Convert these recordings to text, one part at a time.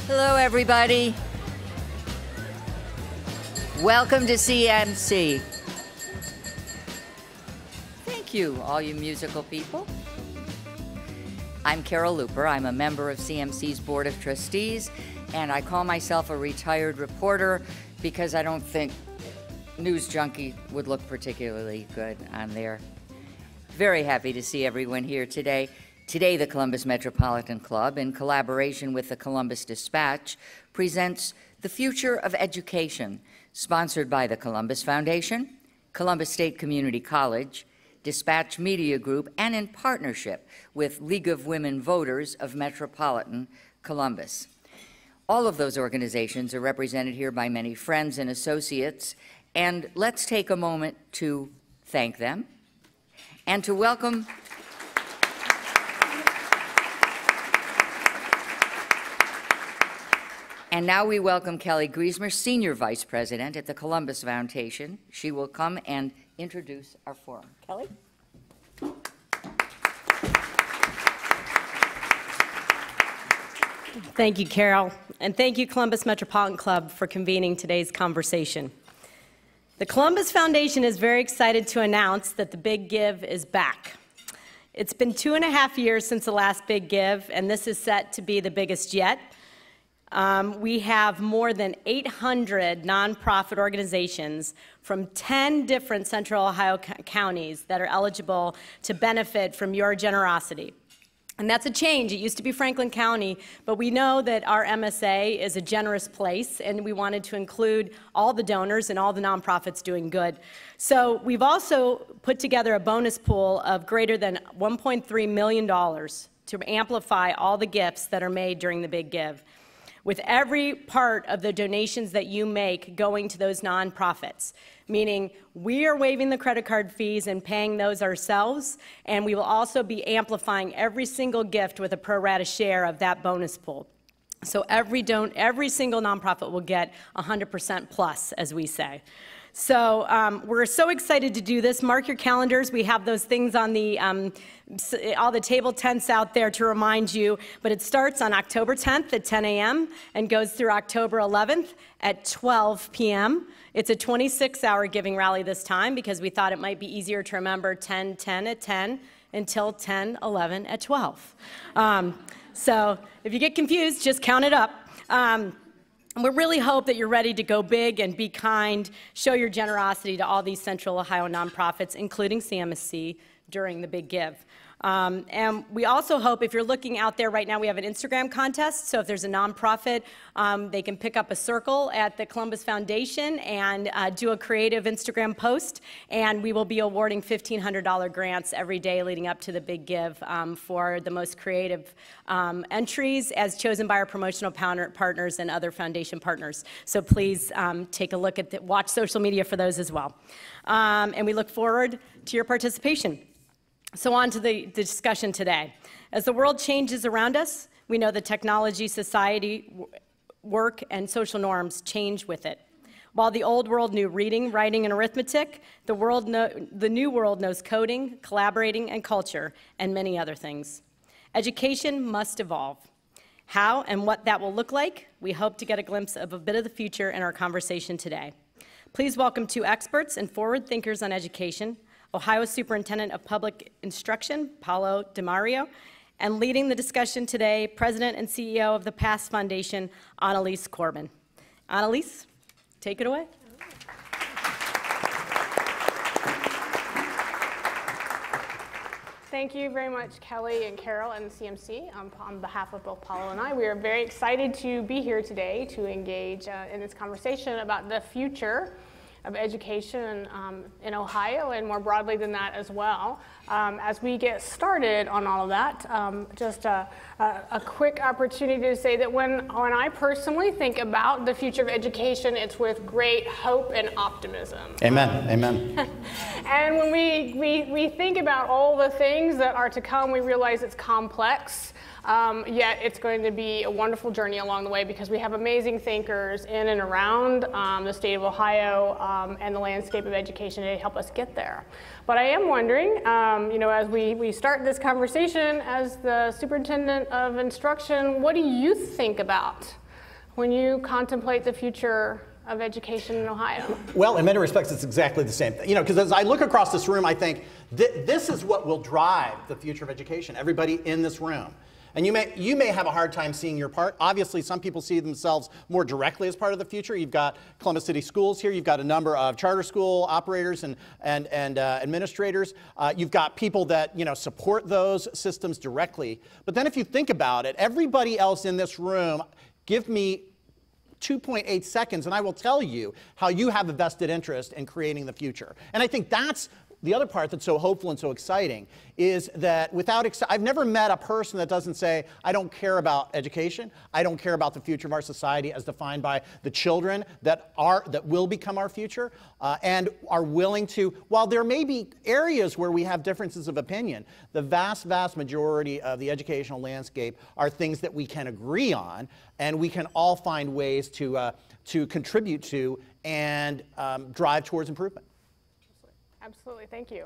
Hello, everybody. Welcome to CMC. Thank you, all you musical people. I'm Carol Luper. I'm a member of CMC's Board of Trustees, and I call myself a retired reporter because I don't think News Junkie would look particularly good on there. Very happy to see everyone here today. Today, the Columbus Metropolitan Club, in collaboration with the Columbus Dispatch, presents The Future of Education, sponsored by the Columbus Foundation, Columbus State Community College, Dispatch Media Group, and in partnership with League of Women Voters of Metropolitan Columbus. All of those organizations are represented here by many friends and associates, and let's take a moment to thank them and to welcome And now we welcome Kelly Griesmer, Senior Vice President at the Columbus Foundation. She will come and introduce our forum. Kelly? Thank you, Carol, and thank you, Columbus Metropolitan Club, for convening today's conversation. The Columbus Foundation is very excited to announce that the Big Give is back. It's been 2.5 years since the last Big Give, and this is set to be the biggest yet. We have more than 800 nonprofit organizations from 10 different Central Ohio counties that are eligible to benefit from your generosity. And that's a change. It used to be Franklin County, but we know that our MSA is a generous place, and we wanted to include all the donors and all the nonprofits doing good. So we've also put together a bonus pool of greater than $1.3 million to amplify all the gifts that are made during the Big Give, with every part of the donations that you make going to those nonprofits, meaning we are waiving the credit card fees and paying those ourselves, and we will also be amplifying every single gift with a pro rata share of that bonus pool. So every single nonprofit will get 100% plus, as we say. So we're so excited to do this. Mark your calendars. We have those things on the all the table tents out there to remind you, but it starts on October 10th at 10 a.m. and goes through October 11th at 12 p.m. It's a 26-hour giving rally this time because we thought it might be easier to remember 10-10 at 10 until 10-11 at 12. So if you get confused, just count it up. We really hope that you're ready to go big and be kind, show your generosity to all these Central Ohio nonprofits, including CMSC, during the Big Give. And we also hope, if you're looking out there right now, we have an Instagram contest. So if there's a nonprofit, they can pick up a circle at the Columbus Foundation and do a creative Instagram post. And we will be awarding $1,500 grants every day leading up to the Big Give for the most creative entries as chosen by our promotional partners and other foundation partners. So please take a look at watch social media for those as well. And we look forward to your participation. So on to the discussion today. As the world changes around us, we know that technology, society, work, and social norms change with it. While the old world knew reading, writing, and arithmetic, the new world knows coding, collaborating, and culture, and many other things. Education must evolve. How and what that will look like, we hope to get a glimpse of a bit of the future in our conversation today. Please welcome two experts and forward thinkers on education, Ohio Superintendent of Public Instruction, Paolo DiMaria, and leading the discussion today, President and CEO of the PASS Foundation, Annalies Corbin. Annalies, take it away. Thank you very much, Kelly and Carol and CMC. On behalf of both Paolo and I, we are very excited to be here today to engage in this conversation about the future of education in Ohio, and more broadly than that as well. As we get started on all of that, just a quick opportunity to say that when I personally think about the future of education, it's with great hope and optimism. Amen, amen. And when we think about all the things that are to come, we realize it's complex. Yet it's going to be a wonderful journey along the way because we have amazing thinkers in and around the state of Ohio and the landscape of education to help us get there. But I am wondering, as we start this conversation as the Superintendent of Instruction, what do you think about when you contemplate the future of education in Ohio? Well, in many respects, it's exactly the same thing. You know, because as I look across this room, I think this is what will drive the future of education, everybody in this room. And you may have a hard time seeing your part. Obviously, some people see themselves more directly as part of the future. You've got Columbus City Schools here. You've got a number of charter school operators and administrators. You've got people that support those systems directly. But then if you think about it, everybody else in this room, give me 2.8 seconds and I will tell you how you have a vested interest in creating the future. And I think that's the other part that's so hopeful and so exciting is that I've never met a person that doesn't say, I don't care about education, I don't care about the future of our society as defined by the children that will become our future, and are willing to, while there may be areas where we have differences of opinion, the vast, vast majority of the educational landscape are things that we can agree on, and we can all find ways to contribute to and drive towards improvement. Absolutely, thank you.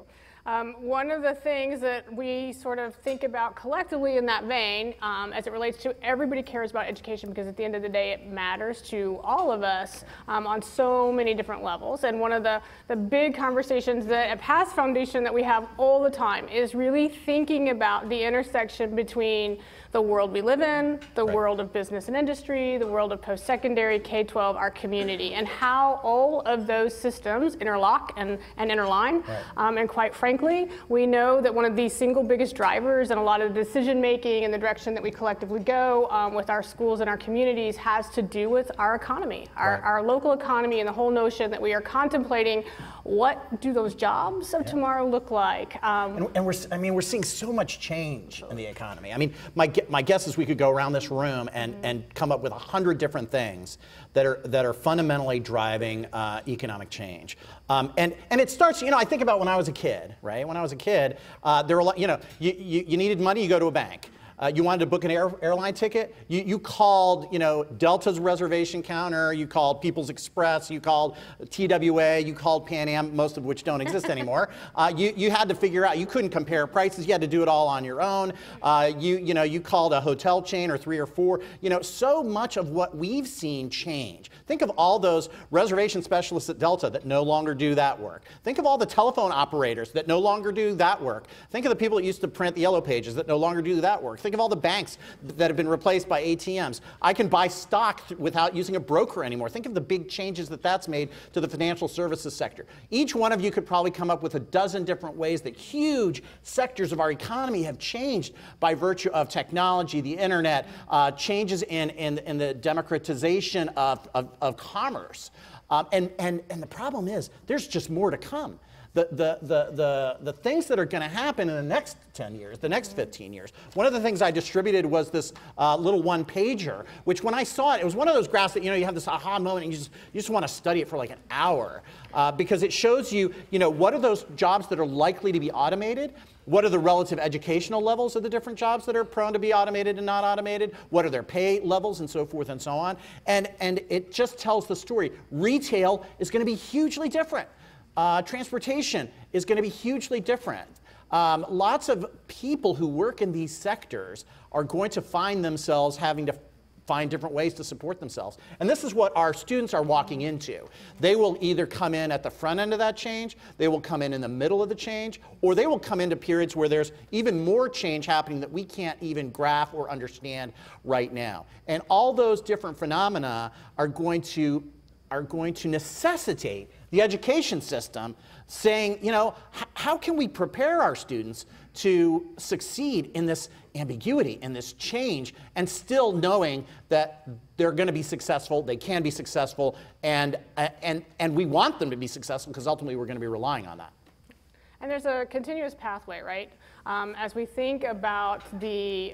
One of the things that we sort of think about collectively in that vein, as it relates to everybody cares about education, because at the end of the day it matters to all of us on so many different levels. And one of the big conversations that at Pass Foundation that we have all the time is really thinking about the intersection between the world we live in, the world of business and industry, the world of post-secondary, K-12, our community, and how all of those systems interlock and interline. And quite frankly, we know that one of the single biggest drivers in a lot of the decision making and the direction that we collectively go with our schools and our communities has to do with our economy, our local economy, and the whole notion that we are contemplating what do those jobs of tomorrow look like. And we're seeing so much change in the economy. I mean, my guess is we could go around this room and come up with 100 different things that are fundamentally driving economic change. And it starts, I think about when I was a kid, right? When I was a kid, there were a lot, you needed money, you go to a bank. You wanted to book an airline ticket, you called, Delta's reservation counter, you called People's Express, you called TWA, you called Pan Am, most of which don't exist anymore. You had to figure out, you couldn't compare prices, you had to do it all on your own. You called a hotel chain or 3 or 4. So much of what we've seen change. Think of all those reservation specialists at Delta that no longer do that work. Think of all the telephone operators that no longer do that work. Think of the people that used to print the yellow pages that no longer do that work. Think of all the banks that have been replaced by ATMs. I can buy stock without using a broker anymore. Think of the big changes that's made to the financial services sector. Each one of you could probably come up with a dozen different ways that huge sectors of our economy have changed by virtue of technology, the internet, changes in the democratization of commerce. And the problem is, there's just more to come. The things that are going to happen in the next 10 years, the next 15 years. One of the things I distributed was this little one-pager, which when I saw it was one of those graphs that, you have this aha moment and you just want to study it for like an hour because it shows you, what are those jobs that are likely to be automated? What are the relative educational levels of the different jobs that are prone to be automated and not automated? What are their pay levels and so forth and so on? And it just tells the story. Retail is going to be hugely different. Transportation is going to be hugely different. Lots of people who work in these sectors are going to find themselves having to find different ways to support themselves. And this is what our students are walking into. They will either come in at the front end of that change, they will come in the middle of the change, or they will come into periods where there's even more change happening that we can't even graph or understand right now. And all those different phenomena are going to necessitate the education system saying, how can we prepare our students to succeed in this ambiguity, in this change, and still knowing that they're going to be successful, they can be successful, and we want them to be successful because ultimately we're going to be relying on that. And there's a continuous pathway, right? As we think about the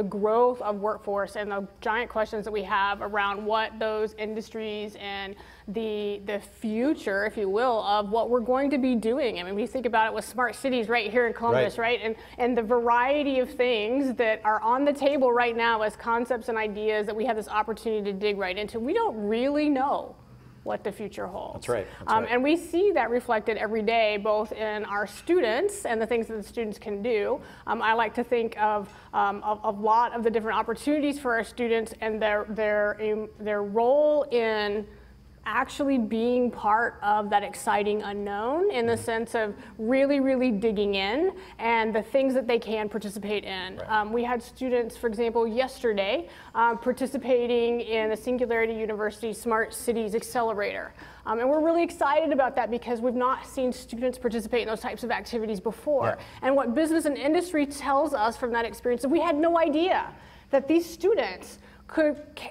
growth of workforce and the giant questions that we have around what those industries and the future, if you will, of what we're going to be doing. I mean, we think about it with smart cities right here in Columbus, right? And the variety of things that are on the table right now as concepts and ideas that we have this opportunity to dig right into. We don't really know what the future holds. That's right. That's right. And we see that reflected every day, both in our students and the things that the students can do. I like to think of a lot of the different opportunities for our students and their role in actually being part of that exciting unknown, in the sense of really, really digging in and the things that they can participate in. Right. We had students, for example, yesterday participating in the Singularity University Smart Cities Accelerator. And we're really excited about that because we've not seen students participate in those types of activities before. Yeah. And what business and industry tells us from that experience is we had no idea that these students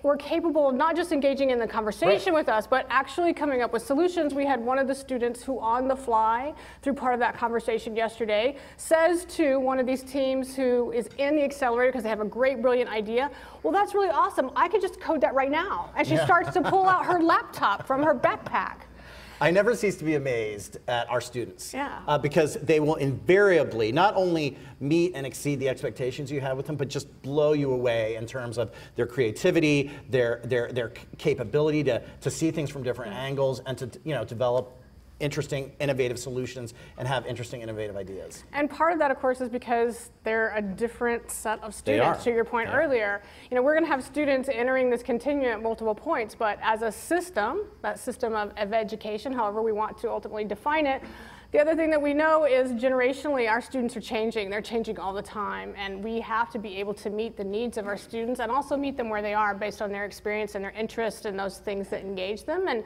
were capable of not just engaging in the conversation with us, but actually coming up with solutions. We had one of the students who, on the fly, through part of that conversation yesterday, says to one of these teams who is in the accelerator because they have a great, brilliant idea, well, that's really awesome. I could just code that right now. And she starts to pull out her laptop from her backpack. I never cease to be amazed at our students, Yeah. because they will invariably not only meet and exceed the expectations you have with them, but just blow you away in terms of their creativity, their capability to see things from different angles, and to develop interesting, innovative solutions and have interesting, innovative ideas. And part of that, of course, is because they're a different set of students. To your point earlier, we're going to have students entering this continuum at multiple points, but as a system, that system of education, however we want to ultimately define it, the other thing that we know is generationally our students are changing. They're changing all the time, and we have to be able to meet the needs of our students and also meet them where they are based on their experience and their interest in those things that engage them. And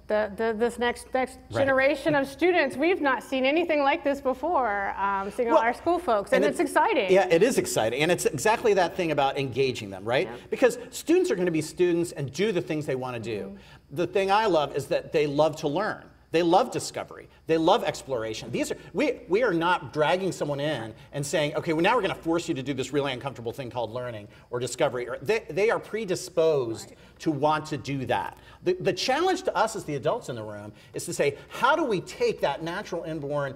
this next generation of students, we've not seen anything like this before, seeing all our school folks, and it's exciting. Yeah, it is exciting, and it's exactly that thing about engaging them, right? Yeah. Because students are going to be students and do the things they want to do. The thing I love is that they love to learn. They love discovery. They love exploration. We are not dragging someone in and saying, okay, well, now we're going to force you to do this really uncomfortable thing called learning or discovery. They are predisposed to want to do that. The challenge to us as the adults in the room is to say, how do we take that natural inborn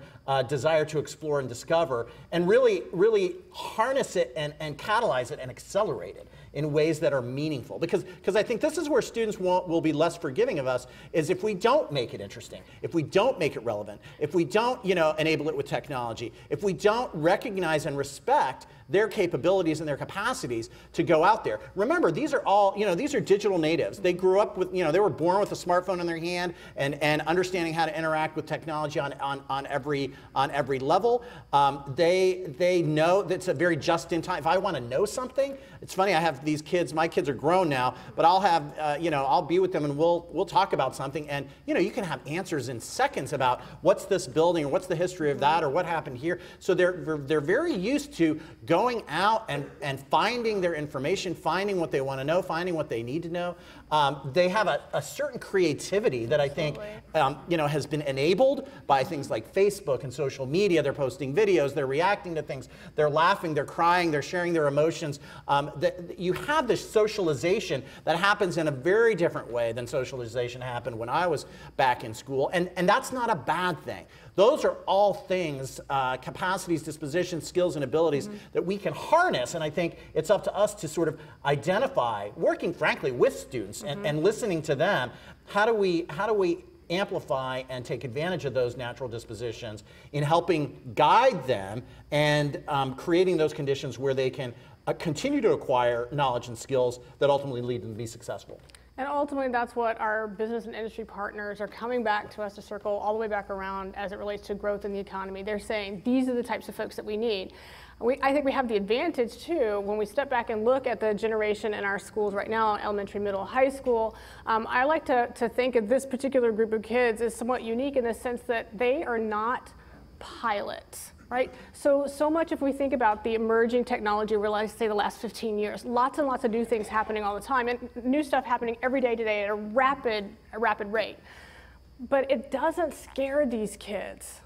desire to explore and discover and really harness it and catalyze it and accelerate it in ways that are meaningful? Because I think this is where students will be less forgiving of us, is if we don't make it interesting, if we don't make it relevant, if we don't enable it with technology, if we don't recognize and respect their capabilities and their capacities to go out there. Remember, these are all, these are digital natives. They grew up with, they were born with a smartphone in their hand and understanding how to interact with technology on every level. They know that it's a very just in time. If I want to know something, it's funny, I have these kids, my kids are grown now, but I'll have, I'll be with them and we'll talk about something, and you can have answers in seconds about what's this building or what's the history of that or what happened here. So they're very used to going out and finding their information, finding what they want to know, finding what they need to know. They have a certain creativity that I think has been enabled by things like Facebook and social media. They're posting videos, they're reacting to things, they're laughing, they're crying, they're sharing their emotions. You have this socialization that happens in a very different way than socialization happened when I was back in school, and that's not a bad thing. Those are all things, capacities, dispositions, skills, and abilities that we can harness, and I think it's up to us to sort of identify, working frankly with students and listening to them, how do we amplify and take advantage of those natural dispositions in helping guide them and creating those conditions where they can continue to acquire knowledge and skills that ultimately lead them to be successful. And ultimately, that's what our business and industry partners are coming back to us to circle all the way back around as it relates to growth in the economy. They're saying these are the types of folks that we need. I think we have the advantage, too, when we step back and look at the generation in our schools right now, elementary, middle, high school. I like to think of this particular group of kids as somewhat unique in the sense that they are not pilots. Right? So much, if we think about the emerging technology over, let's say, the last 15 years, lots and lots of new things happening all the time, and new stuff happening every day today at a rapid rate. But it doesn't scare these kids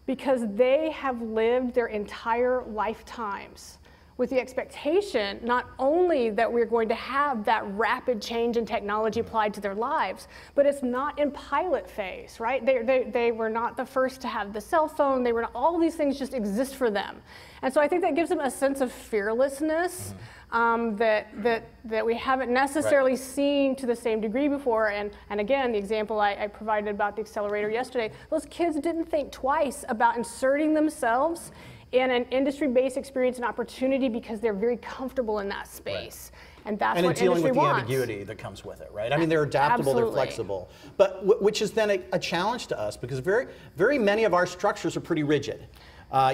because they have lived their entire lifetimes with the expectation not only that we're going to have that rapid change in technology applied to their lives, but it's not in pilot phase, right? They were not the first to have the cell phone. They were not, all of these things just exist for them. And so I think that gives them a sense of fearlessness that we haven't necessarily seen to the same degree before. And again, the example I provided about the accelerator yesterday, those kids didn't think twice about inserting themselves in an industry-based experience and opportunity because they're very comfortable in that space. Right. And that's what dealing with wants. the ambiguity that comes with it, right? I mean, they're adaptable, they're flexible, but which is then a challenge to us because very many of our structures are pretty rigid.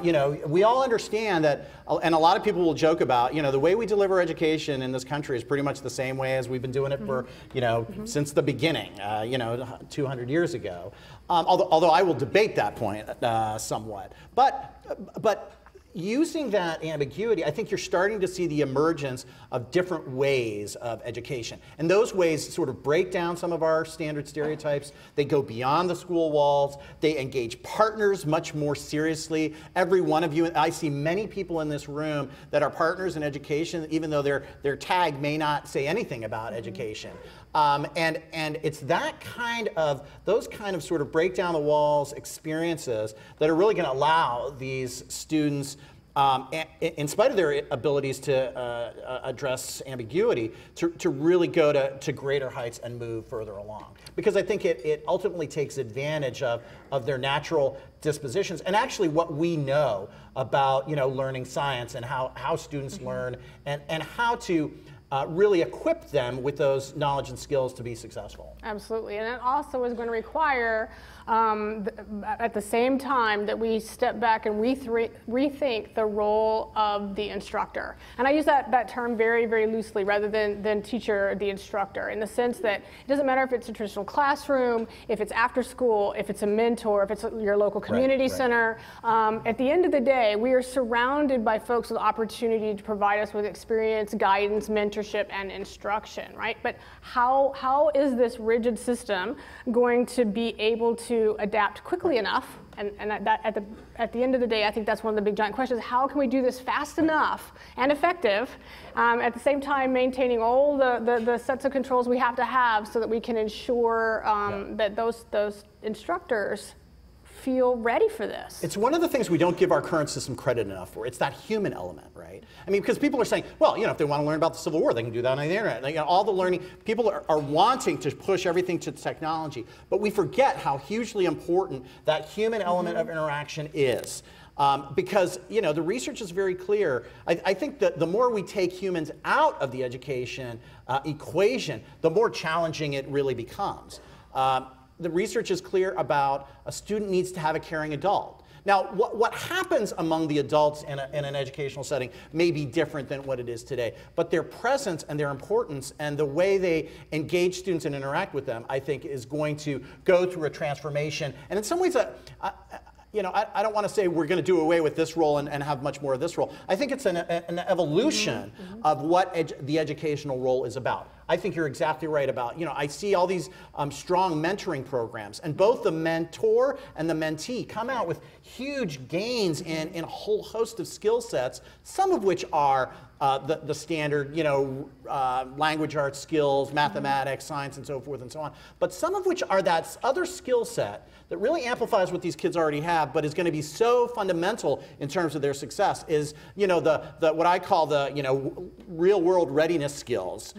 You know, we all understand that, and a lot of people will joke about, you know, the way we deliver education in this country is pretty much the same way as we've been doing it for, you know, since the beginning, you know, 200 years ago. Although I will debate that point somewhat. But using that ambiguity, I think you're starting to see the emergence of different ways of education. And those ways sort of break down some of our standard stereotypes. They go beyond the school walls. They engage partners much more seriously. Every one of you, I see many people in this room that are partners in education, even though their tag may not say anything about education. And it's that kind of, those kind of sort of break down the walls experiences that are really going to allow these students, in spite of their abilities to address ambiguity, to really go to greater heights and move further along. Because I think it ultimately takes advantage of their natural dispositions and actually what we know about, you know, learning science and how students learn and how to really equip them with those knowledge and skills to be successful. Absolutely, and it also is going to require, at the same time that we step back and rethink the role of the instructor. And I use that term very, very loosely rather than teacher, the instructor, in the sense that it doesn't matter if it's a traditional classroom, if it's after school, if it's a mentor, if it's your local community center. At the end of the day, we are surrounded by folks with opportunity to provide us with experience, guidance, mentorship, and instruction, right? But how is this rigid system going to be able to adapt quickly enough? And at the end of the day, I think that's one of the big giant questions. How can we do this fast enough and effective, at the same time maintaining all the sets of controls we have to have so that we can ensure that those instructors feel ready for this? It's one of the things we don't give our current system credit enough for. It's that human element, right? I mean, because people are saying, well, you know, if they want to learn about the Civil War, they can do that on the internet. You know, all the learning, people are wanting to push everything to technology, but we forget how hugely important that human element of interaction is. Because, you know, the research is very clear. I think that the more we take humans out of the education equation, the more challenging it really becomes. The research is clear about a student needs to have a caring adult. Now, what happens among the adults in an educational setting may be different than what it is today, but their presence and their importance and the way they engage students and interact with them, I think, is going to go through a transformation. And in some ways, you know, I don't want to say we're going to do away with this role and have much more of this role. I think it's an evolution of what the educational role is about. I think you're exactly right about, you know, I see all these strong mentoring programs, and both the mentor and the mentee come out with huge gains in a whole host of skill sets, some of which are the standard, you know, language arts skills, mathematics, science, and so forth and so on, but some of which are that other skill set that really amplifies what these kids already have, but is going to be so fundamental in terms of their success is, you know, what I call the, you know, real world readiness skills,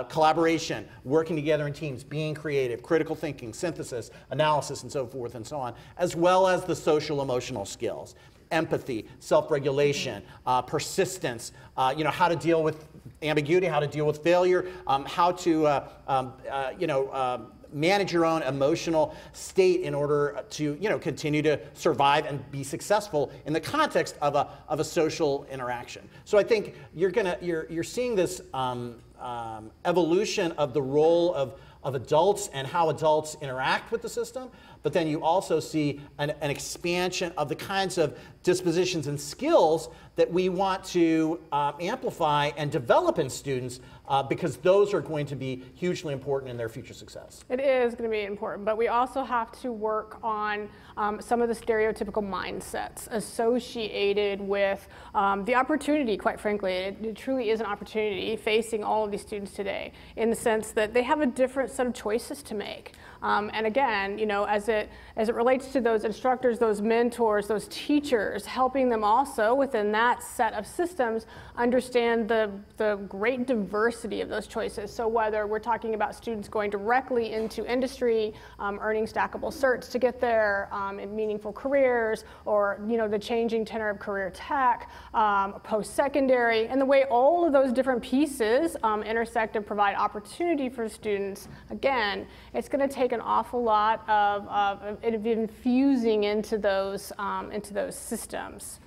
collaboration, working together in teams, being creative, critical thinking, synthesis, analysis, and so forth and so on, as well as the social emotional skills. Empathy, self-regulation, persistence, you know, how to deal with ambiguity, how to deal with failure, how to, you know, manage your own emotional state in order to, you know, continue to survive and be successful in the context of a social interaction. So I think you're seeing this evolution of the role of adults and how adults interact with the system, but then you also see an expansion of the kinds of dispositions and skills that we want to amplify and develop in students because those are going to be hugely important in their future success. It is going to be important, but we also have to work on some of the stereotypical mindsets associated with the opportunity, quite frankly. It truly is an opportunity facing all of these students today in the sense that they have a different set of choices to make. And again, you know, as as it relates to those instructors, those mentors, those teachers, helping them also within that set of systems understand the great diversity of those choices. So whether we're talking about students going directly into industry, earning stackable certs to get there, in meaningful careers, or the changing tenor of career tech, post-secondary, and the way all of those different pieces intersect and provide opportunity for students, again, it's going to take an awful lot of infusing into those systems.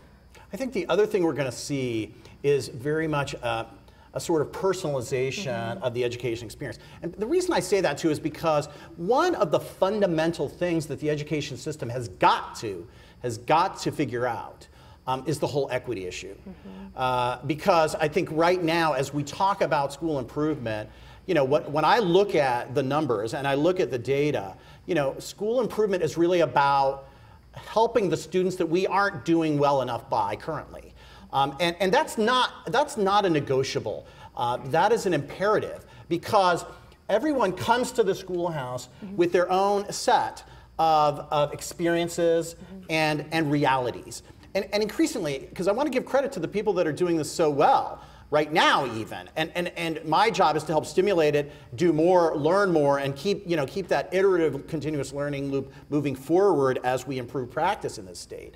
I think the other thing we're going to see is very much a sort of personalization of the education experience. And the reason I say that too is because one of the fundamental things that the education system has got to figure out is the whole equity issue. Because I think right now, as we talk about school improvement, when I look at the numbers and I look at the data, school improvement is really about helping the students that we aren't doing well enough by currently. And that's not a negotiable. That is an imperative, because everyone comes to the schoolhouse with their own set of experiences and realities. And increasingly, because I want to give credit to the people that are doing this so well right now even, and my job is to help stimulate it, do more, learn more, and keep that iterative continuous learning loop moving forward as we improve practice in this state.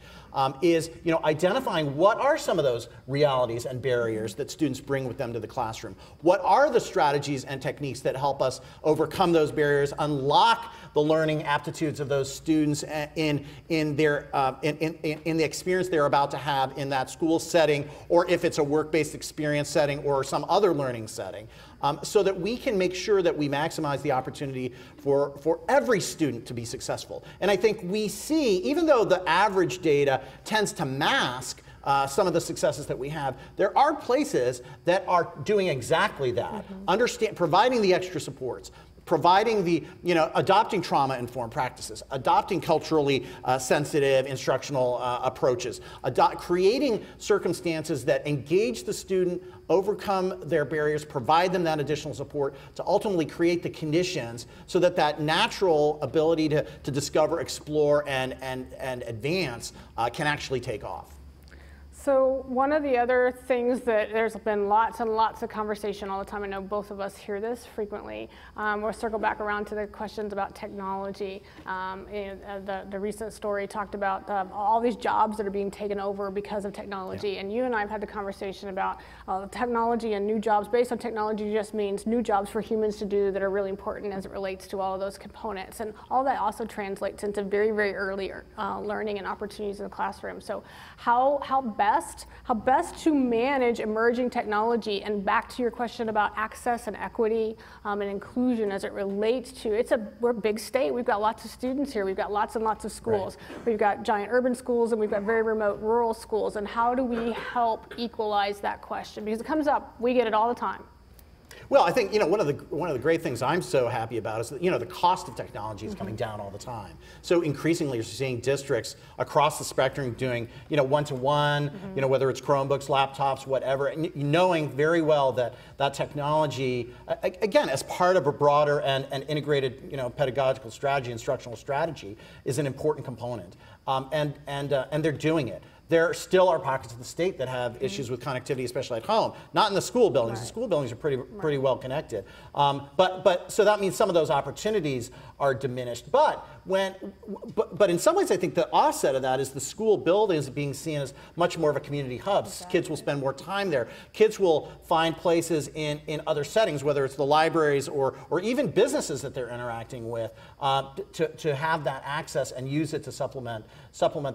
Is identifying what are some of those realities and barriers that students bring with them to the classroom. What are the strategies and techniques that help us overcome those barriers, unlock the learning aptitudes of those students in the experience they're about to have in that school setting, or if it's a work-based experience setting or some other learning setting, so that we can make sure that we maximize the opportunity for every student to be successful. And I think we see, even though the average data tends to mask some of the successes that we have, there are places that are doing exactly that, providing the extra supports, providing the, adopting trauma-informed practices, adopting culturally sensitive instructional approaches, creating circumstances that engage the student, overcome their barriers, provide them that additional support to ultimately create the conditions so that that natural ability to discover, explore, and advance can actually take off. So one of the other things that there's been lots and lots of conversation all the time, I know both of us hear this frequently, we'll circle back around to the questions about technology. The recent story talked about all these jobs that are being taken over because of technology, and you and I have had the conversation about technology and new jobs. Based on technology just means new jobs for humans to do that are really important as it relates to all of those components, and all that also translates into very, very early learning and opportunities in the classroom. So how best to manage emerging technology, and back to your question about access and equity and inclusion as it relates to, we're a big state, we've got lots of students here, we've got lots and lots of schools. Right. We've got giant urban schools and we've got very remote rural schools, and how do we help equalize that question? Because it comes up, we get it all the time. Well, I think one of the great things I'm so happy about is that the cost of technology is coming down all the time. So increasingly, you're seeing districts across the spectrum doing one-to-one, whether it's Chromebooks, laptops, whatever, and knowing very well that that technology, again, as part of a broader and integrated pedagogical strategy, instructional strategy, is an important component, and they're doing it. There still are pockets of the state that have issues with connectivity, especially at home. Not in the school buildings. The school buildings are pretty well connected. But so that means some of those opportunities are diminished. But in some ways, I think the offset of that is the school buildings being seen as much more of a community hub. Exactly. Kids will spend more time there. Kids will find places in other settings, whether it's the libraries or even businesses that they're interacting with, to have that access and use it to supplement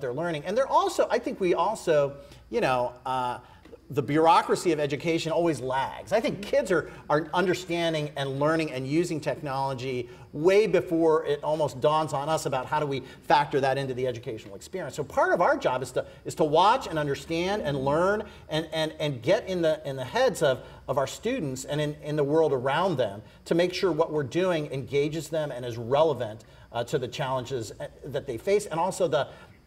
their learning. And they're also, I think we also, the bureaucracy of education always lags. I think kids are understanding and learning and using technology way before it almost dawns on us about how do we factor that into the educational experience. So part of our job is to watch and understand and learn and get in the heads of our students and in the world around them to make sure what we're doing engages them and is relevant to the challenges that they face, and also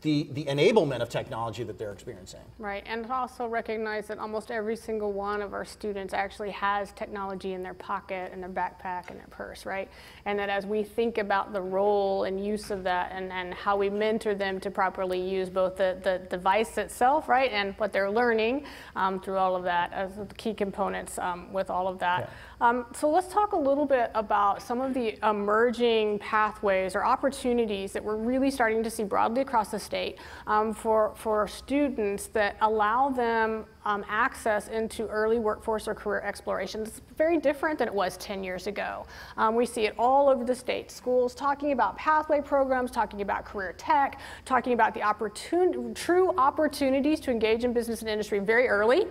the enablement of technology that they're experiencing. Right, and also recognize that almost every single one of our students actually has technology in their pocket, in their backpack, in their purse, right? And that as we think about the role and use of that and how we mentor them to properly use both the device itself, right, and what they're learning through all of that as the key components with all of that. Yeah. So let's talk a little bit about some of the emerging pathways or opportunities that we're really starting to see broadly across the state for students that allow them access into early workforce or career exploration. It's very different than it was 10 years ago. We see it all over the state. Schools talking about pathway programs, talking about career tech, talking about the true opportunities to engage in business and industry very early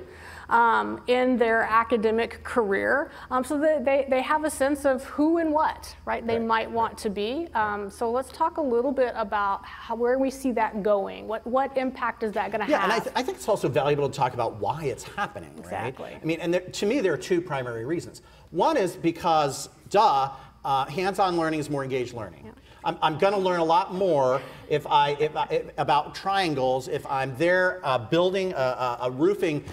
in their academic career, so that they have a sense of who and what, right, they might want to be. So let's talk a little bit about where we see that going. What impact is that going to have? Yeah, and I think it's also valuable to talk about why it's happening, right? Exactly. I mean, and to me, there are two primary reasons. One is because, hands-on learning is more engaged learning. Yeah. I'm going to learn a lot more about triangles if I'm there building a roofing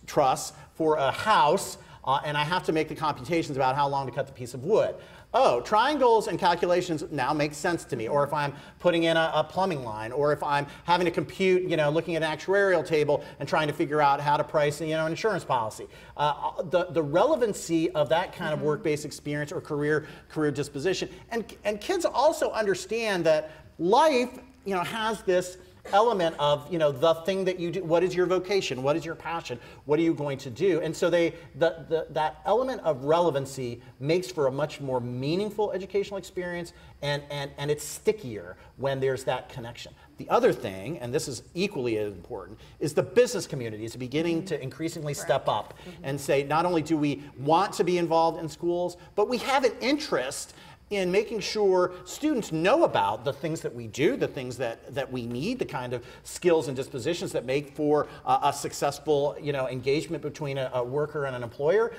truss for a house and I have to make the computations about how long to cut the piece of wood. Oh, triangles and calculations now make sense to me. Or if I'm putting in a plumbing line, or if I'm having to compute, looking at an actuarial table and trying to figure out how to price, an insurance policy. The relevancy of that kind of work-based experience or career disposition, and kids also understand that life, has this element of the thing that you do. What is your vocation? What is your passion? What are you going to do? And so that element of relevancy makes for a much more meaningful educational experience, and it's stickier when there's that connection. The other thing, and this is equally as important, is the business community is beginning to increasingly step up and say, not only do we want to be involved in schools, but we have an interest in making sure students know about the things that we do, the things that we need, the kind of skills and dispositions that make for a successful engagement between a worker and an employer,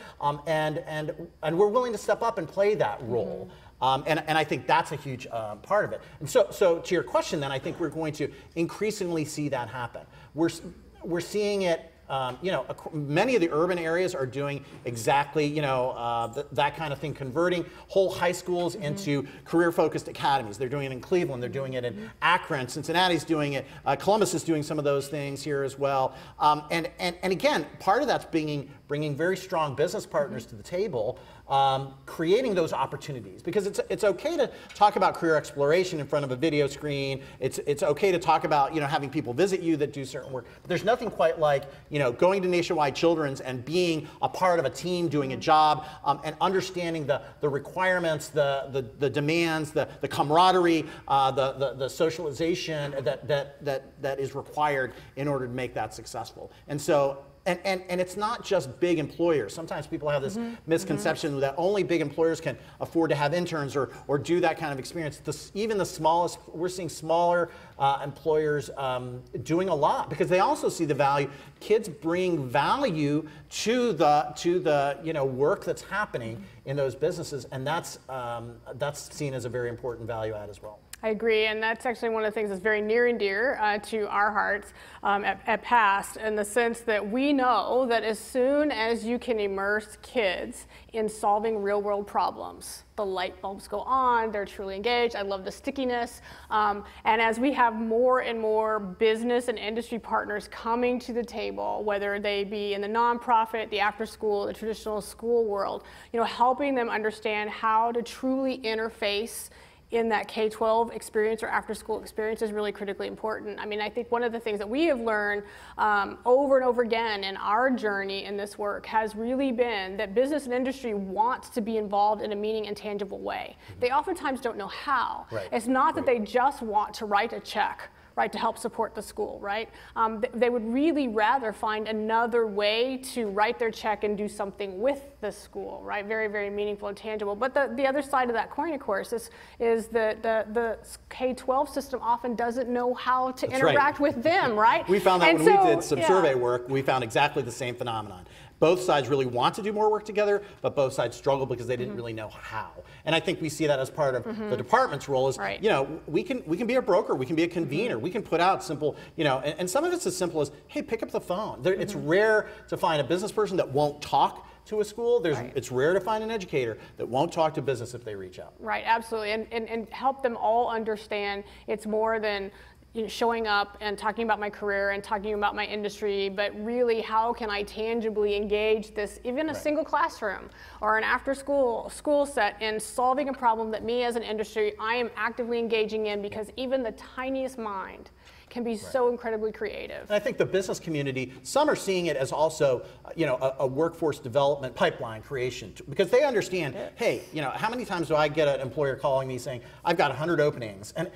and we're willing to step up and play that role. And I think that's a huge part of it. And so to your question, then, I think we're going to increasingly see that happen. We're seeing it. Many of the urban areas are doing exactly, that kind of thing, converting whole high schools into career-focused academies. They're doing it in Cleveland. They're doing it in Akron. Cincinnati's doing it. Columbus is doing some of those things here as well. And again, part of that's bringing very strong business partners to the table, creating those opportunities. Because it's okay to talk about career exploration in front of a video screen. It's okay to talk about having people visit you that do certain work. But there's nothing quite like going to Nationwide Children's and being a part of a team doing a job, and understanding the requirements, the demands, the camaraderie, the socialization that is required in order to make that successful. And so. And it's not just big employers. Sometimes people have this misconception that only big employers can afford to have interns or do that kind of experience. Even the smallest, we're seeing smaller employers doing a lot because they also see the value. Kids bring value to the work that's happening in those businesses, and that's seen as a very important value add as well. I agree, and that's actually one of the things that's very near and dear to our hearts at PAST, in the sense that we know that as soon as you can immerse kids in solving real-world problems, the light bulbs go on, they're truly engaged. I love the stickiness. And as we have more and more business and industry partners coming to the table, whether they be in the nonprofit, the after-school, the traditional school world, helping them understand how to truly interface in that K-12 experience or after-school experience is really critically important. I mean, I think one of the things that we have learned over and over again in our journey in this work has really been that business and industry wants to be involved in a meaning and tangible way. They oftentimes don't know how. Right. It's not that they just want to write a check, right, to help support the school, right? They would really rather find another way to write their check and do something with the school, right? Very, very meaningful and tangible. But the other side of that coin, of course, is that the K-12 system often doesn't know how to interact with them, right? We found that when we did some survey work, we found exactly the same phenomenon. Both sides really want to do more work together, but both sides struggle because they didn't really know how. And I think we see that as part of the department's role is, you know, we can be a broker, we can be a convener, we can put out simple, you know, and some of it's as simple as, hey, pick up the phone. It's rare to find a business person that won't talk to a school. It's rare to find an educator that won't talk to business if they reach out. Right, absolutely, and help them all understand it's more than showing up and talking about my career and talking about my industry, but really how can I tangibly engage this, even a single classroom or an after-school set in solving a problem that me as an industry, I am actively engaging in, because even the tiniest mind can be so incredibly creative. And I think the business community, some are seeing it as also, you know, a workforce development pipeline creation, because they understand, hey, you know, how many times do I get an employer calling me saying, I've got 100 openings? And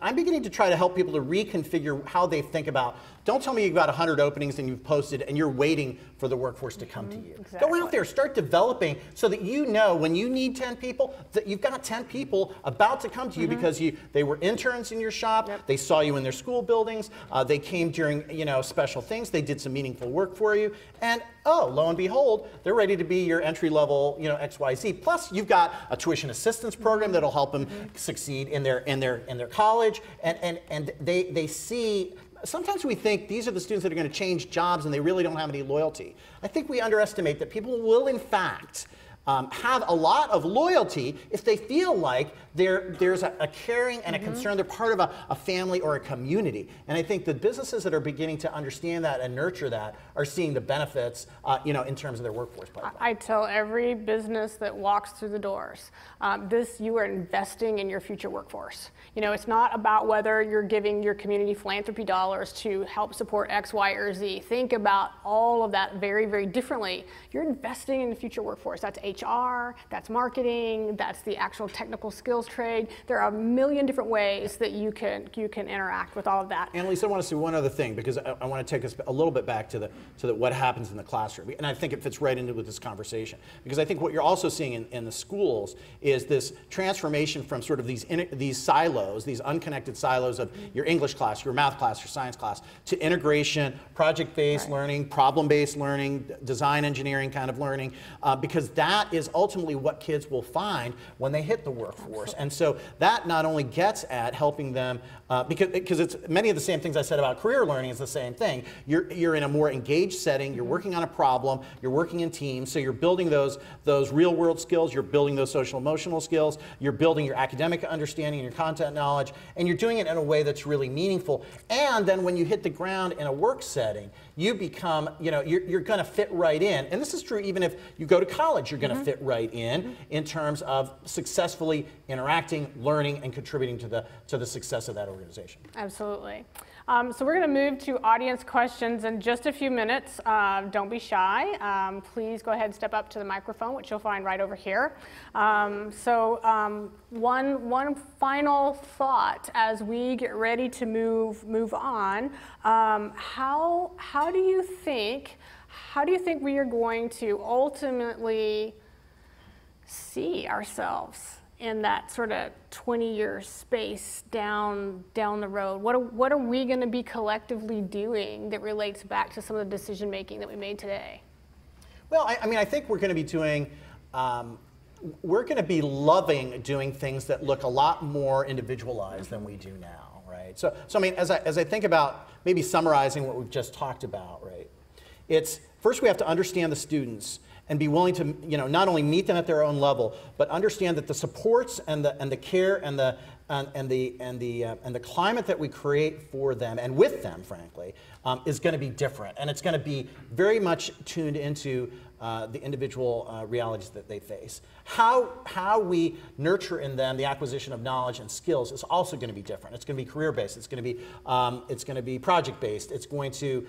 I'm beginning to try to help people to reconfigure how they think about, don't tell me you've got 100 openings and you've posted and you're waiting for the workforce to come to you. Exactly. Go out there, start developing so that you know when you need 10 people, that you've got 10 people about to come to you because they were interns in your shop, they saw you in their school buildings, they came during, you know, special things, they did some meaningful work for you, and oh, lo and behold, they're ready to be your entry-level, you know, XYZ. Plus, you've got a tuition assistance program that'll help them succeed in their college, and they see. Sometimes we think these are the students that are going to change jobs and they really don't have any loyalty. I think we underestimate that people will, in fact, have a lot of loyalty if they feel like there's a caring and a concern. They're part of a family or a community. And I think the businesses that are beginning to understand that and nurture that are seeing the benefits, you know, in terms of their workforce pipeline. I tell every business that walks through the doors, you are investing in your future workforce. You know, it's not about whether you're giving your community philanthropy dollars to help support X, Y, or Z. Think about all of that very, very differently. You're investing in the future workforce. That's HR, that's marketing, that's the actual technical skills trade. There are a million different ways that you can interact with all of that. Annalies, I want to say one other thing, because I want to take us a little bit back to what happens in the classroom, and I think it fits right into with this conversation, because I think what you're also seeing in the schools is this transformation from sort of these silos, these unconnected silos of your English class, your math class, your science class, to integration, project-based learning, problem-based learning, design engineering kind of learning, because that is ultimately what kids will find when they hit the workforce. And so that not only gets at helping them, because it's many of the same things I said about career learning is the same thing. You're in a more engaged setting, you're working on a problem, you're working in teams, so you're building those real world skills, you're building those social emotional skills, you're building your academic understanding and your content knowledge, and you're doing it in a way that's really meaningful. And then when you hit the ground in a work setting, you become, you know, you're going to fit right in. And this is true even if you go to college, you're going to fit right in terms of successfully interacting, learning, and contributing to the success of that organization. Absolutely. So we're going to move to audience questions in just a few minutes. Don't be shy. Please go ahead and step up to the microphone, which you'll find right over here. One final thought as we get ready to move on. How do you think we are going to ultimately see ourselves in that sort of 20-year space down the road? What are we going to be collectively doing that relates back to some of the decision making that we made today? Well, I mean, I think we're going to be doing, we're going to be loving doing things that look a lot more individualized than we do now, right? So I mean, as I think about maybe summarizing what we've just talked about, right? It's first we have to understand the students and be willing to, you know, not only meet them at their own level, but understand that the supports and the care and the climate that we create for them and with them, frankly, is going to be different, and it's going to be very much tuned into the individual realities that they face. How we nurture in them the acquisition of knowledge and skills is also going to be different. It's going to be career-based. It's going to be project-based. It's going to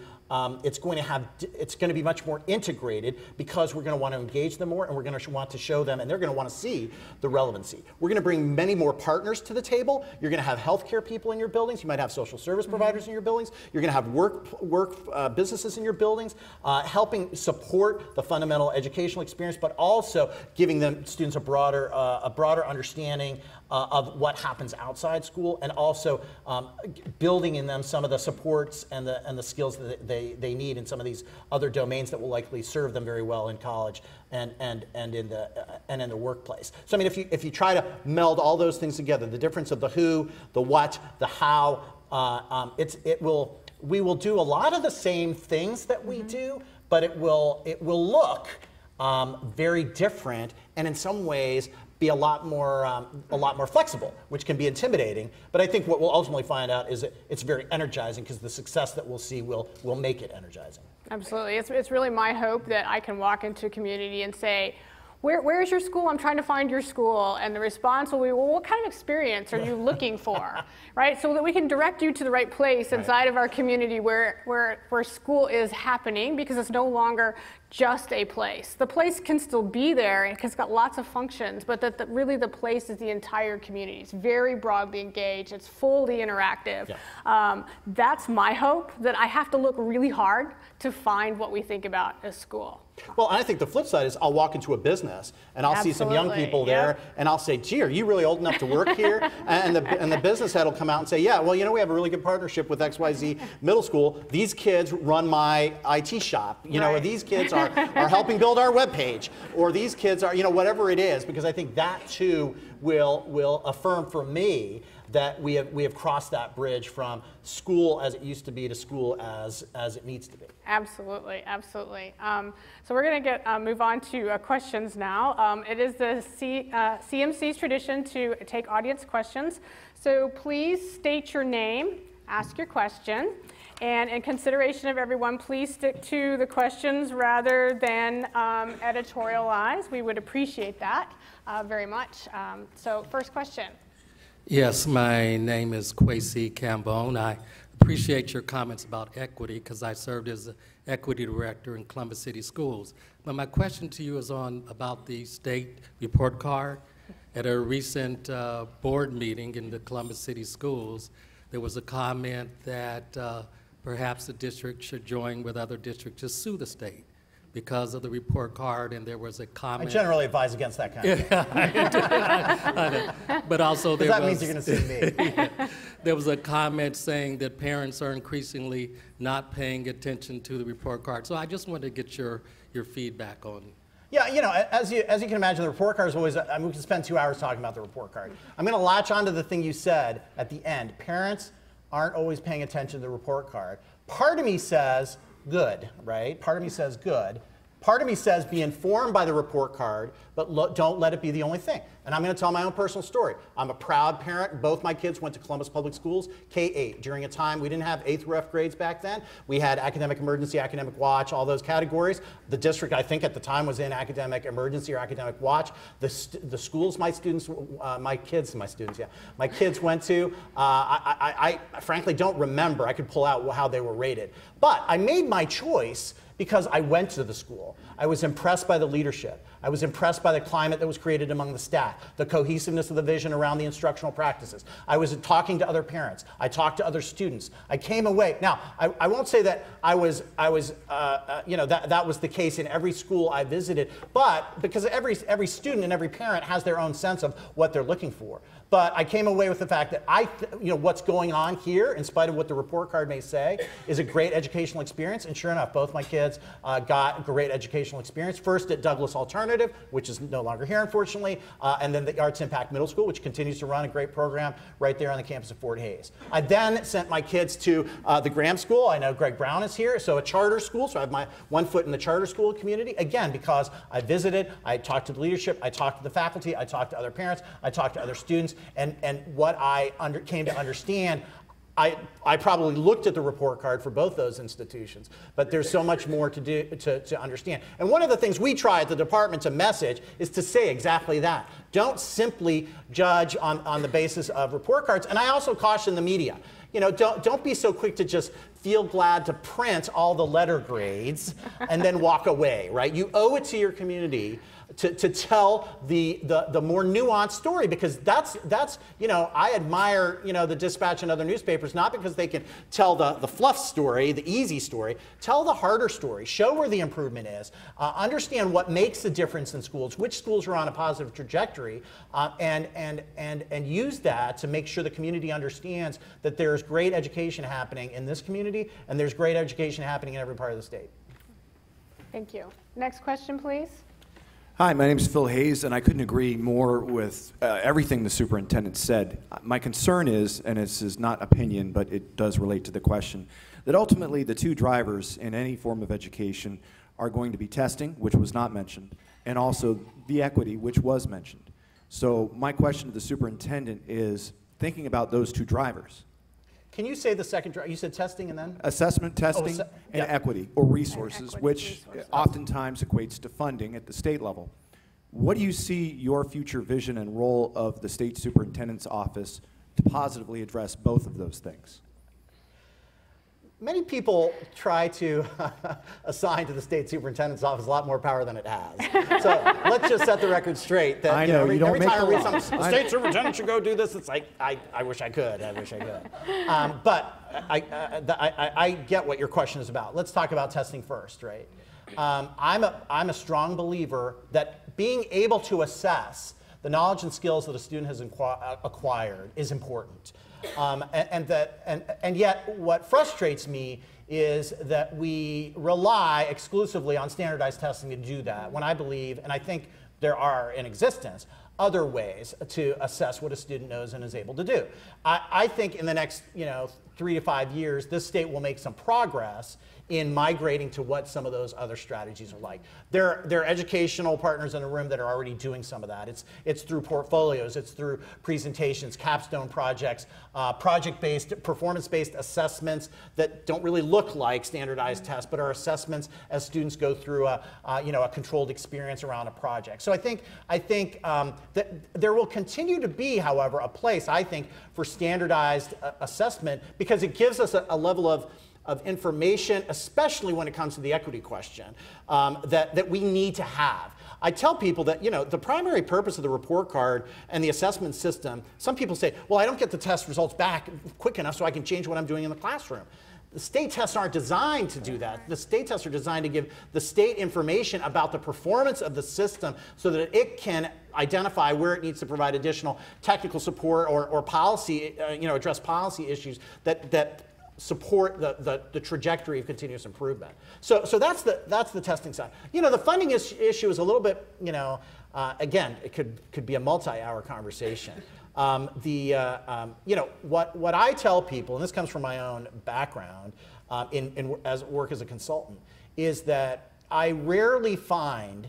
be much more integrated, because we're going to want to engage them more, and we're going to want to show them, and they're going to want to see the relevancy. We're going to bring many more partners to the table. You're going to have healthcare people in your buildings. You might have social service providers in your buildings. You're going to have work businesses in your buildings, helping support the fundamentals fundamental educational experience, but also giving them students a broader understanding of what happens outside school, and also building in them some of the supports and the skills that they need in some of these other domains that will likely serve them very well in college and in the workplace. So I mean, if you try to meld all those things together, the difference of the who, the what, the how, we will do a lot of the same things that we do, but it will look very different, and in some ways be a lot more flexible, which can be intimidating. But I think what we'll ultimately find out is that it's very energizing, because the success that we'll see will make it energizing. Absolutely. It's really my hope that I can walk into a community and say, where is your school? I'm trying to find your school. And the response will be, well, what kind of experience are you looking for? Right? So that we can direct you to the right place inside of our community where school is happening, because it's no longer just a place. The place can still be there, and it's got lots of functions, but really the place is the entire community. It's very broadly engaged. It's fully interactive. Yeah. That's my hope, that I have to look really hard to find what we think about as school. Well, I think the flip side is I'll walk into a business and I'll see some young people there, and I'll say, gee, are you really old enough to work here? and the business head will come out and say, yeah, well, you know, we have a really good partnership with XYZ Middle School. These kids run my IT shop, you know, or these kids are helping build our webpage, or these kids are, you know, whatever it is, because I think that too will affirm for me that we have crossed that bridge from school as it used to be to school as it needs to be. Absolutely, absolutely. So we're going to move on to questions now. It is the CMC's tradition to take audience questions. So please state your name, ask your question, and in consideration of everyone, please stick to the questions rather than editorialize. We would appreciate that very much. So first question. Yes, my name is Kwesi Cambone. I appreciate your comments about equity, because I served as an equity director in Columbus City Schools. But my question to you is about the state report card. At a recent board meeting in the Columbus City Schools, there was a comment that perhaps the district should join with other districts to sue the state because of the report card, and there was a comment. I generally advise against that kind of thing. But also there was, that means you're going to sue me. Yeah, there was a comment saying that parents are increasingly not paying attention to the report card. So I just wanted to get your feedback on. Yeah, you know, as you can imagine, the report card is always, I mean, we can spend 2 hours talking about the report card. I'm going to latch onto the thing you said at the end. Parents aren't always paying attention to the report card. Part of me says, good, right? Part of me says good. Part of me says be informed by the report card, but don't let it be the only thing. And I'm going to tell my own personal story. I'm a proud parent. Both my kids went to Columbus Public Schools, K-8. During a time we didn't have 8th through F grades back then. We had academic emergency, academic watch, all those categories. The district, I think at the time, was in academic emergency or academic watch. The schools my kids went to, I frankly don't remember. I could pull out how they were rated. But I made my choice because I went to the school. I was impressed by the leadership. I was impressed by the climate that was created among the staff, the cohesiveness of the vision around the instructional practices. I was talking to other parents. I talked to other students. I came away. Now, I won't say that you know, that was the case in every school I visited, but because every student and every parent has their own sense of what they're looking for. But I came away with the fact that you know, what's going on here, in spite of what the report card may say, is a great educational experience. And sure enough, both my kids got a great educational experience. First at Douglas Alternative, which is no longer here, unfortunately, and then the Arts Impact Middle School, which continues to run a great program right there on the campus of Fort Hays. I then sent my kids to the Graham School. I know Greg Brown is here, so a charter school. So I have my one foot in the charter school community, again, because I visited, I talked to the leadership, I talked to the faculty, I talked to other parents, I talked to other students. And what I came to understand, I probably looked at the report card for both those institutions, but there's so much more to do to understand. And one of the things we try at the department to message is to say exactly that. Don't simply judge on the basis of report cards. And I also caution the media. You know, don't be so quick to just feel glad to print all the letter grades and then walk away, right? You owe it to your community to tell the more nuanced story, because that's I admire the Dispatch and other newspapers, not because they can tell the fluff story, the easy story. Tell the harder story. Show where the improvement is. Understand what makes the difference in schools, which schools are on a positive trajectory, and use that to make sure the community understands that there's great education happening in this community and there's great education happening in every part of the state. Thank you. Next question, please. Hi, my name is Phil Hayes, and I couldn't agree more with everything the superintendent said. My concern is, and this is not opinion, but it does relate to the question, that ultimately the two drivers in any form of education are going to be testing, which was not mentioned, and also the equity, which was mentioned. So my question to the superintendent is, thinking about those two drivers. Can you say the second driver? You said testing and then? Assessment, testing, and equity, or resources, which oftentimes equates to funding at the state level. What do you see your future vision and role of the state superintendent's office to positively address both of those things? Many people try to assign to the state superintendent's office a lot more power than it has. So let's just set the record straight. That, I know, every you don't time I make read something, the state superintendent should go do this, it's like, I wish I could, I wish I could. But I get what your question is about. Let's talk about testing first, right? I'm a strong believer that being able to assess the knowledge and skills that a student has acquired is important. And yet what frustrates me is that we rely exclusively on standardized testing to do that, when I believe, and I think there are in existence, other ways to assess what a student knows and is able to do. I think in the next 3 to 5 years, this state will make some progress in migrating to what some of those other strategies are like. There are educational partners in the room that are already doing some of that. It's through portfolios, it's through presentations, capstone projects, project-based, performance-based assessments that don't really look like standardized tests, but are assessments as students go through a controlled experience around a project. So I think that there will continue to be, however, a place, I think, for standardized assessment, because it gives us a level of information, especially when it comes to the equity question, that we need to have. I tell people that the primary purpose of the report card and the assessment system, some people say, well, I don't get the test results back quick enough so I can change what I'm doing in the classroom. The state tests aren't designed to do that. The state tests are designed to give the state information about the performance of the system so that it can identify where it needs to provide additional technical support or policy, address policy issues that support the trajectory of continuous improvement. So that's the testing side. The funding issue is a little bit, again, it could be a multi-hour conversation. What I tell people, and this comes from my own background as work as a consultant, is that I rarely find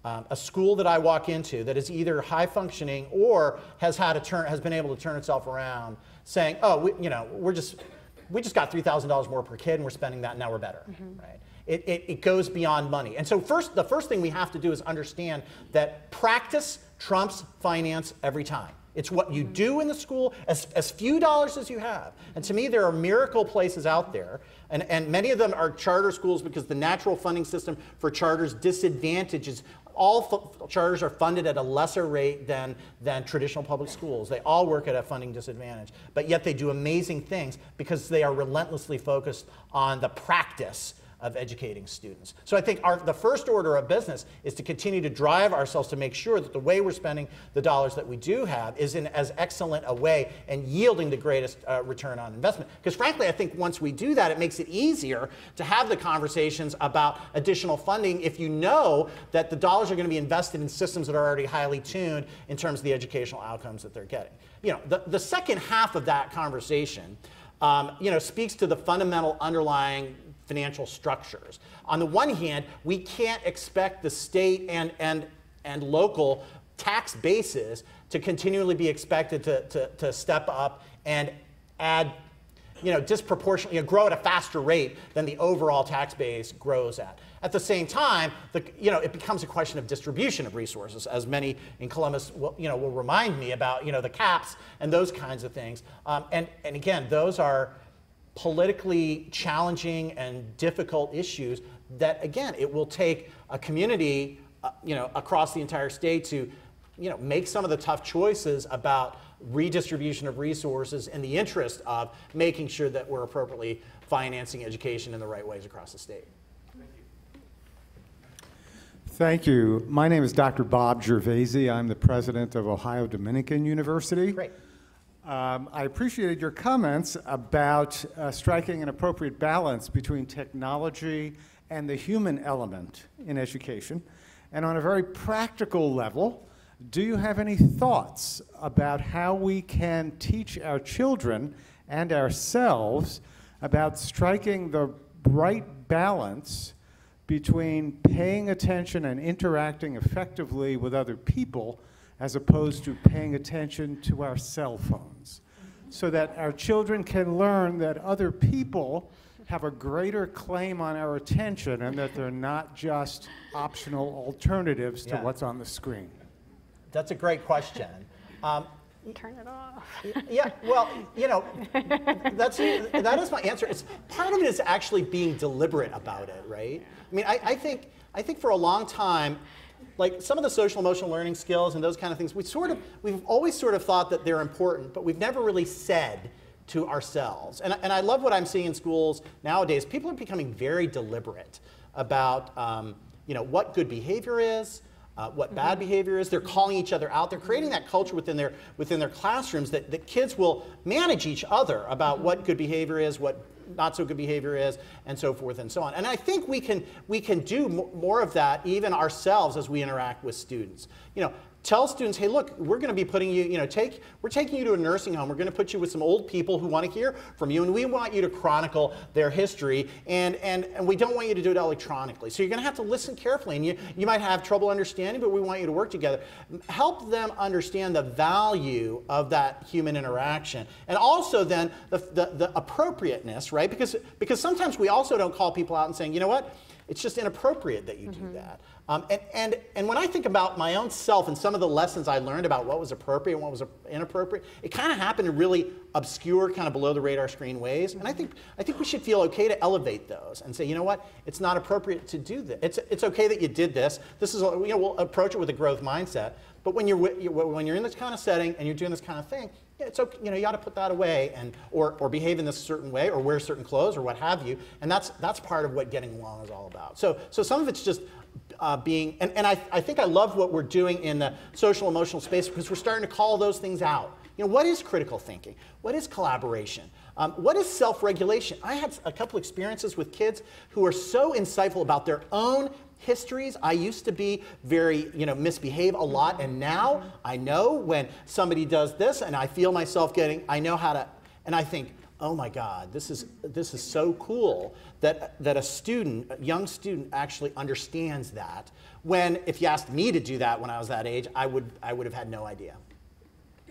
a school that I walk into that is either high functioning or has been able to turn itself around, saying, oh, we just got $3,000 more per kid and we're spending that and now we're better, right? It goes beyond money. And so the first thing we have to do is understand that practice trumps finance every time. It's what you do in the school, as few dollars as you have. And to me, there are miracle places out there, and many of them are charter schools because the natural funding system for charters disadvantages. All charters are funded at a lesser rate than traditional public schools. They all work at a funding disadvantage, but yet they do amazing things because they are relentlessly focused on the practice of educating students. So I think the first order of business is to continue to drive ourselves to make sure that the way we're spending the dollars that we do have is in as excellent a way and yielding the greatest return on investment. Because frankly, I think once we do that, it makes it easier to have the conversations about additional funding if you know that the dollars are going to be invested in systems that are already highly tuned in terms of the educational outcomes that they're getting. The second half of that conversation speaks to the fundamental underlying financial structures. On the one hand, we can't expect the state and local tax bases to continually be expected to step up and add, disproportionately, grow at a faster rate than the overall tax base grows at. At the same time, it becomes a question of distribution of resources, as many in Columbus will remind me about, the caps and those kinds of things. And again, those are politically challenging and difficult issues that, again, it will take a community, across the entire state to make some of the tough choices about redistribution of resources in the interest of making sure that we're appropriately financing education in the right ways across the state. Thank you. My name is Dr. Bob Gervaisi. I'm the president of Ohio Dominican University. Great. I appreciated your comments about striking an appropriate balance between technology and the human element in education. And on a very practical level, do you have any thoughts about how we can teach our children and ourselves about striking the right balance between paying attention and interacting effectively with other people as opposed to paying attention to our cell phones, so that our children can learn that other people have a greater claim on our attention and that they're not just optional alternatives to what's on the screen? That's a great question. Turn it off. Yeah, well, that is my answer. Part of it is actually being deliberate about it, right? I mean, I think for a long time, like some of the social emotional learning skills and those kind of things, we've always sort of thought that they're important, but we've never really said to ourselves. And I love what I'm seeing in schools nowadays. People are becoming very deliberate about what good behavior is, what bad behavior is. They're calling each other out. They're creating that culture within their classrooms that kids will manage each other about what good behavior is, what not so good behavior is, and so forth and so on. And I think we can do more of that even ourselves as we interact with students. Tell students, hey, look, we're going to be putting you, we're taking you to a nursing home. We're going to put you with some old people who want to hear from you, and we want you to chronicle their history, and we don't want you to do it electronically. So you're going to have to listen carefully, and you might have trouble understanding, but we want you to work together. Help them understand the value of that human interaction, and also then the appropriateness, right? Because sometimes we also don't call people out and saying, you know what? It's just inappropriate that you do that. And when I think about my own self and some of the lessons I learned about what was appropriate and what was inappropriate, it kind of happened in really obscure, kind of below the radar screen ways. And I think we should feel okay to elevate those and say, you know what, it's not appropriate to do this. It's okay that you did this. This is, we'll approach it with a growth mindset. But when you're in this kind of setting and you're doing this kind of thing, it's okay, you got to put that away or behave in this certain way or wear certain clothes or what have you. And that's part of what getting along is all about. So some of it's just being, and I think I love what we're doing in the social emotional space because we're starting to call those things out. What is critical thinking? What is collaboration? What is self-regulation? I had a couple experiences with kids who are so insightful about their own histories. I used to be very, misbehave a lot, and now I know when somebody does this, and I feel myself I know how to, and I think, oh my God, this is so cool that a young student actually understands that. When if you asked me to do that when I was that age, I would have had no idea.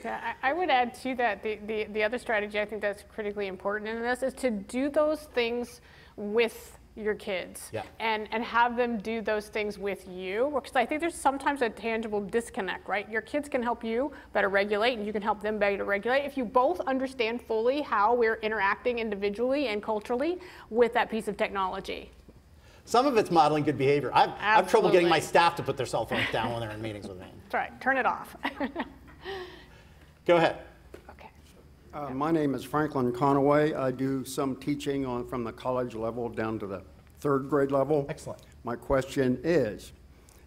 Yeah, I would add to that the other strategy I think that's critically important in this is to do those things with your kids and have them do those things with you, because I think there's sometimes a tangible disconnect, right? Your kids can help you better regulate and you can help them better regulate if you both understand fully how we're interacting individually and culturally with that piece of technology. Some of it's modeling good behavior. I have trouble getting my staff to put their cell phones down when they're in meetings with me. That's right, turn it off. Go ahead. My name is Franklin Conaway. I do some teaching from the college level down to the third grade level. Excellent. My question is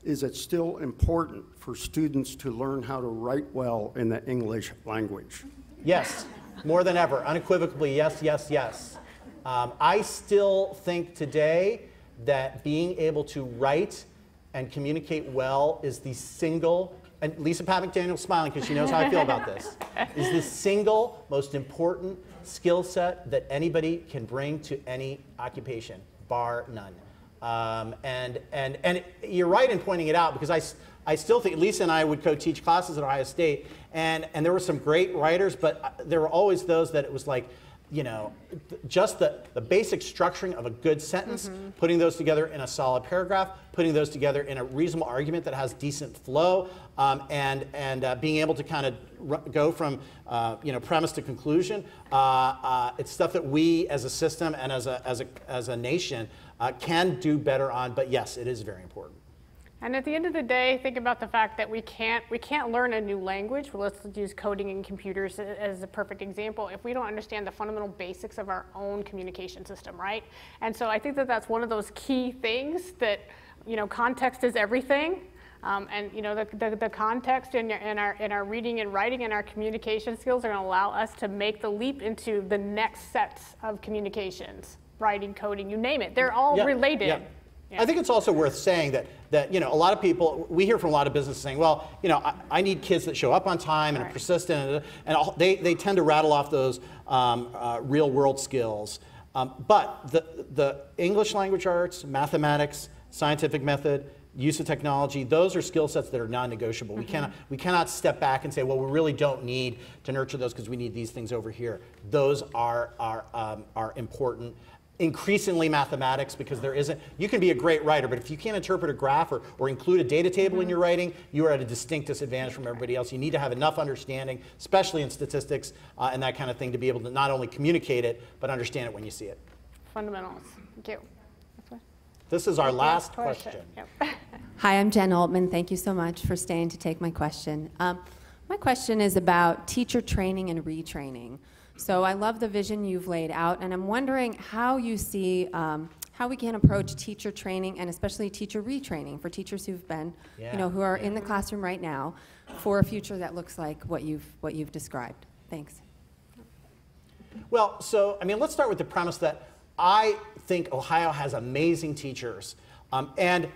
it still important for students to learn how to write well in the English language? Yes, more than ever. Unequivocally, yes, yes, yes. I still think today that being able to write and communicate well is the single, and Lisa Pat McDaniel's smiling because she knows how I feel about this, is the single most important skill set that anybody can bring to any occupation, bar none. And you're right in pointing it out, because I still think Lisa and I would co-teach classes at Ohio State, and there were some great writers, but there were always those that it was like, just the basic structuring of a good sentence, putting those together in a solid paragraph, putting those together in a reasonable argument that has decent flow, and being able to kind of go from premise to conclusion. It's stuff that we as a system and as a nation can do better on. But yes, it is very important. And at the end of the day, think about the fact that we can't learn a new language. Well, let's use coding and computers as a perfect example if we don't understand the fundamental basics of our own communication system, right? And so I think that that's one of those key things that, context is everything. And the context in our reading and writing and our communication skills are going to allow us to make the leap into the next sets of communications, writing, coding, you name it. They're all related. Yeah. Yeah. I think it's also worth saying that a lot of people, we hear from a lot of businesses saying, well, I need kids that show up on time and are persistent, and they tend to rattle off those real world skills. But the English language arts, mathematics, scientific method, use of technology, those are skill sets that are non-negotiable. We cannot step back and say, well, we really don't need to nurture those because we need these things over here. Those are important. Increasingly mathematics, because you can be a great writer, but if you can't interpret a graph or include a data table in your writing, you are at a distinct disadvantage from everybody else. You need to have enough understanding, especially in statistics and that kind of thing, to be able to not only communicate it, but understand it when you see it. Fundamentals. Thank you. This is our last question. Yep. Hi, I'm Jen Altman. Thank you so much for staying to take my question. My question is about teacher training and retraining. So I love the vision you've laid out, and I'm wondering how you see how we can approach teacher training and especially teacher retraining for teachers who've been, who are in the classroom right now, for a future that looks like what you've described. Thanks. Well, so let's start with the premise that I think Ohio has amazing teachers, and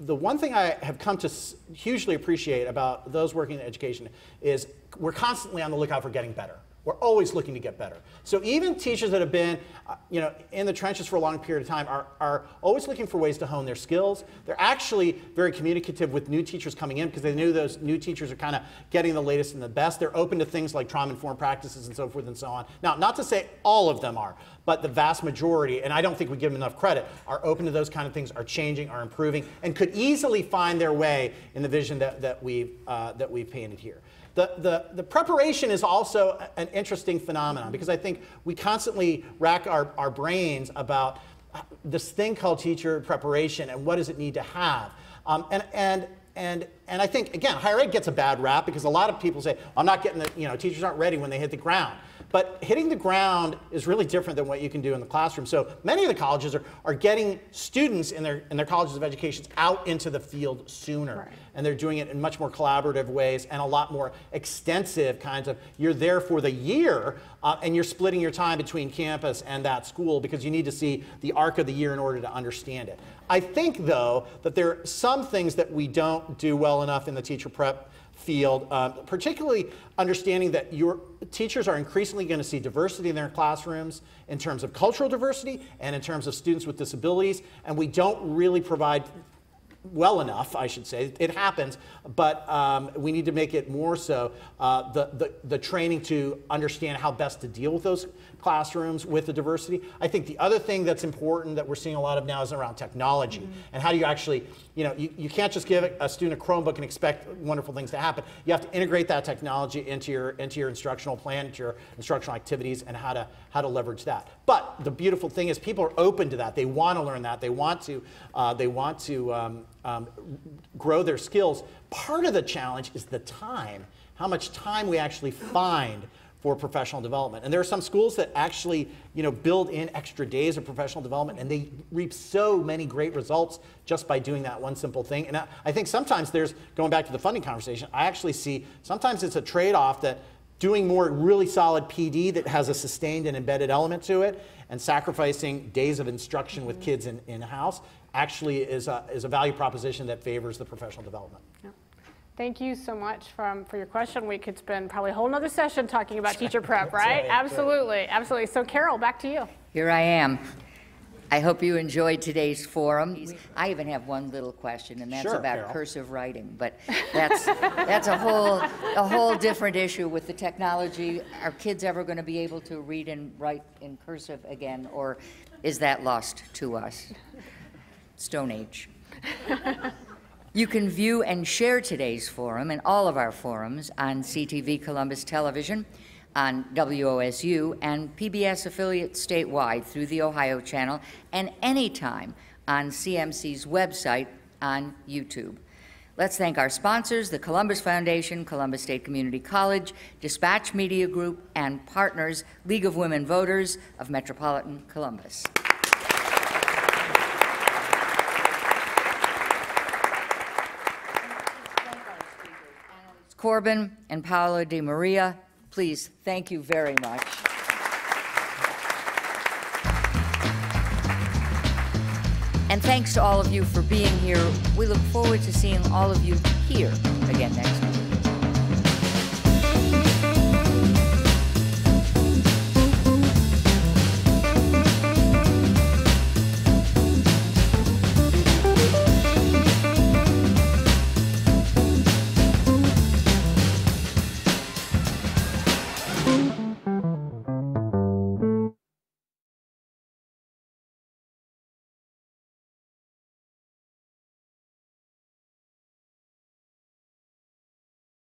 the one thing I have come to hugely appreciate about those working in education is we're constantly on the lookout for getting better. We're always looking to get better. So even teachers that have been in the trenches for a long period of time are always looking for ways to hone their skills. They're actually very communicative with new teachers coming in because they knew those new teachers are kind of getting the latest and the best. They're open to things like trauma-informed practices and so forth and so on. Now, not to say all of them are, but the vast majority, and I don't think we give them enough credit, are open to those kind of things, are changing, are improving, and could easily find their way in the vision that we've painted here. The preparation is also an interesting phenomenon because I think we constantly rack our brains about this thing called teacher preparation and what does it need to have. And I think, again, higher ed gets a bad rap because a lot of people say, I'm not getting teachers aren't ready when they hit the ground. But hitting the ground is really different than what you can do in the classroom. So many of the colleges are getting students in their colleges of education out into the field sooner. Right. And they're doing it in much more collaborative ways and a lot more extensive kinds of, you're there for the year and you're splitting your time between campus and that school because you need to see the arc of the year in order to understand it. I think, though, that there are some things that we don't do well enough in the teacher prep field, particularly understanding that your teachers are increasingly going to see diversity in their classrooms in terms of cultural diversity and in terms of students with disabilities, and we don't really provide well enough, I should say. It happens, but we need to make it more so the training to understand how best to deal with those classrooms with the diversity. I think the other thing that's important that we're seeing a lot of now is around technology and how do you actually, you can't just give a student a Chromebook and expect wonderful things to happen. You have to integrate that technology into your instructional plan, into your instructional activities, and how to leverage that. But the beautiful thing is people are open to that. They want to learn that. They want to grow their skills. Part of the challenge is the time, how much time we actually find for professional development. And there are some schools that actually build in extra days of professional development, and they reap so many great results just by doing that one simple thing. And I think sometimes going back to the funding conversation, I actually see sometimes it's a trade-off that doing more really solid PD that has a sustained and embedded element to it and sacrificing days of instruction with kids in-house actually is a value proposition that favors the professional development. Yeah. Thank you so much for your question. We could spend probably a whole nother session talking about teacher prep, right? Absolutely, absolutely. So Carol, back to you. Here I am. I hope you enjoyed today's forum. I even have one little question, and that's about Carol. Cursive writing, but that's a whole different issue with the technology. Are kids ever going to be able to read and write in cursive again, or is that lost to us? Stone Age. You can view and share today's forum and all of our forums on CTV Columbus Television, on WOSU, and PBS affiliates statewide through the Ohio channel, and anytime on CMC's website on YouTube. Let's thank our sponsors, the Columbus Foundation, Columbus State Community College, Dispatch Media Group, and partners, League of Women Voters of Metropolitan Columbus. Annalies Corbin and Paolo DiMaria, please, thank you very much. And thanks to all of you for being here. We look forward to seeing all of you here again next week.